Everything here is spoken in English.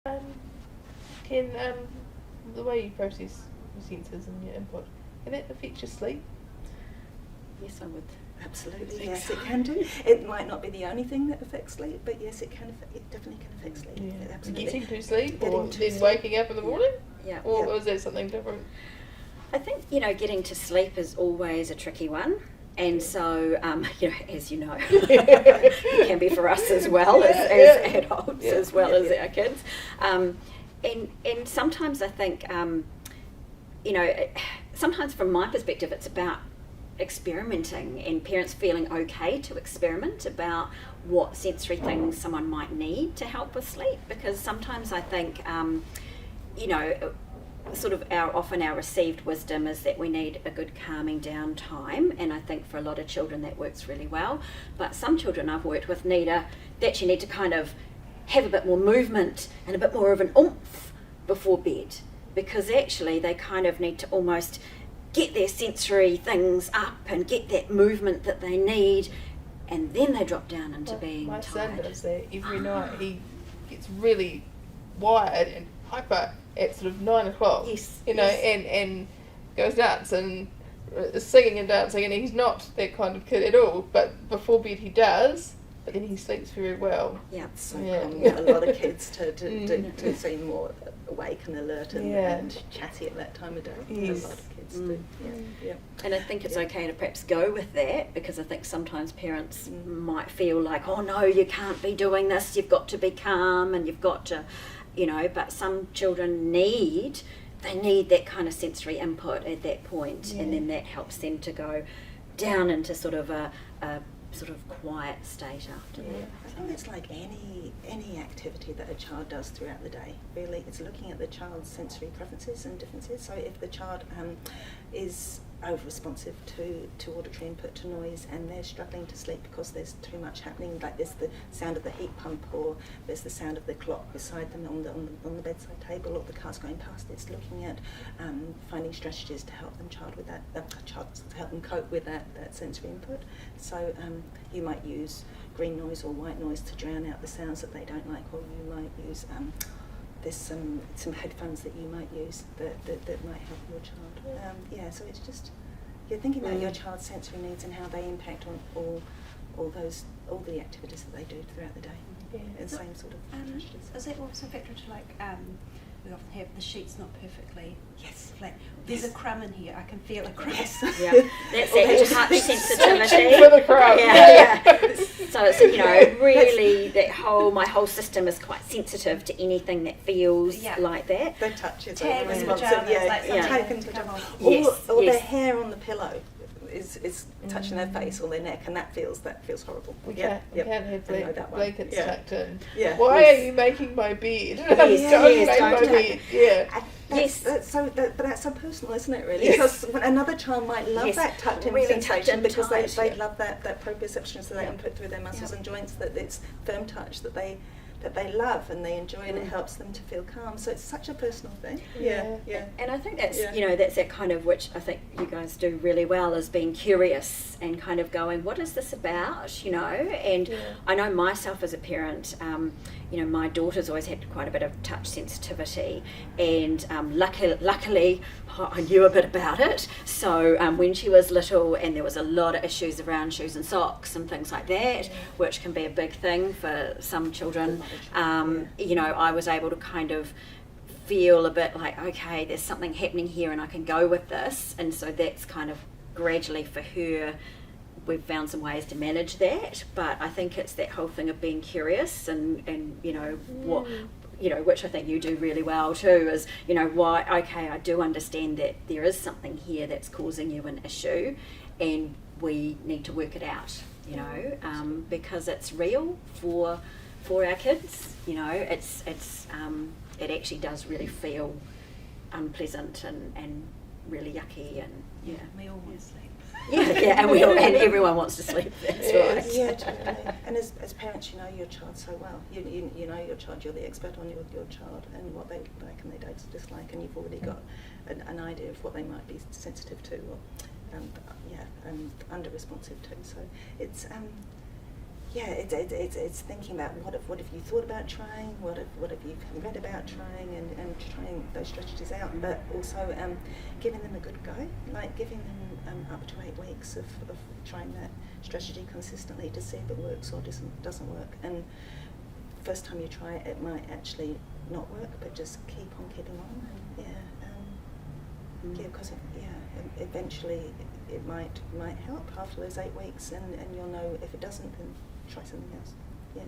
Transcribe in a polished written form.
Can the way you process your senses and your input, can that affect your sleep? Yes, I would. Absolutely, yes, it can do. It might not be the only thing that affects sleep, but yes, it definitely can affect sleep. Yeah. Absolutely. Getting to sleep, Getting or to then sleep. waking up in the morning? Yeah. Or is that something different? I think, getting to sleep is always a tricky one. And so, as you know, it can be for us as well as adults, as well as our kids. And sometimes I think, sometimes from my perspective, it's about experimenting and parents feeling okay to experiment about what sensory things someone might need to help with sleep. Because sometimes I think, sort of often our received wisdom is that we need a good calming down time, and I think for a lot of children that works really well. But some children I've worked with need to kind of have a bit more movement and a bit more of an oomph before bed, because actually they kind of need to almost get their sensory things up and get that movement that they need, and then they drop down into being my tired. son does that every night. He gets really wired and hyper at sort of 9 o'clock. Yes, and goes nuts and is singing and dancing, and he's not that kind of kid at all. But before bed he does, but then he sleeps very well. Yeah, so common with a lot of kids to seem more awake and alert and chatty at that time of day. Yes. A lot of kids do. Yeah. And I think it's okay to perhaps go with that, because I think sometimes parents might feel like, oh no, you can't be doing this, you've got to be calm and you've got to, but some children need that kind of sensory input at that point, and then that helps them to go down into sort of a sort of quiet state after that. I think it's like any activity that a child does throughout the day. Really, it's looking at the child's sensory preferences and differences. So if the child is over responsive to auditory input, to noise, and they're struggling to sleep because there's too much happening, like there's the sound of the heat pump, or there's the sound of the clock beside them on the bedside table, or the car's going past, it's looking at finding strategies to help them to help them cope with that sensory input. So you might use green noise or white noise to drown out the sounds that they don't like, or you might use there's some headphones that you might use that might help your child. So it's just you're thinking about your child's sensory needs and how they impact on all the activities that they do throughout the day. And same sort of strategies. Is that also a factor into we often have the sheets not perfectly flat. There's Yes. a crumb in here. I can feel a crumb. Yes. Yeah, that's that touch sensitivity. Searching for the crowd. So it's really my whole system is quite sensitive to anything that feels like that. The touch is Tag very in responsive. pajamas, Tag in pajamas. Or their hair on the pillow is touching their face or their neck, and that feels horrible. We can't have blankets tucked in. Yeah. Why are you making my bed? Don't make my bed. Yeah. That's so personal, isn't it, really? Because another child might love that tucked-in really sensation, because tight, they love that proprioception, so they input through their muscles and joints, that it's firm touch that they love and they enjoy, and it helps them to feel calm. So it's such a personal thing. Yeah. And I think that's that's that kind of, which I think you guys do really well, is being curious and kind of going, what is this about? And I know myself as a parent, my daughter's always had quite a bit of touch sensitivity, and luckily I knew a bit about it. So when she was little, and there was a lot of issues around shoes and socks and things like that, which can be a big thing for some children, I was able to kind of feel a bit like, okay, there's something happening here and I can go with this. And so that's kind of gradually for her, we've found some ways to manage that. But I think it's that whole thing of being curious and what, which I think you do really well too, is, why, okay, I do understand that there is something here that's causing you an issue, and we need to work it out, because it's real for our kids. It actually does really feel unpleasant and really yucky, and we all want to sleep. and everyone wants to sleep. That's right. Yeah, totally. And as parents, you know your child so well. You know your child. You're the expert on your child and what they like and they don't dislike, and you've already got an idea of what they might be sensitive to, or and under responsive to. So it's yeah, it's thinking about what have you thought about trying, what have you read about trying, and trying those strategies out, but also giving them a good go, like giving them up to 8 weeks of trying that strategy consistently to see if it works or doesn't work. And first time you try it, it might actually not work, but just keep on keeping on, and because eventually it might help after those 8 weeks, and you'll know if it doesn't, then try something else. Yeah.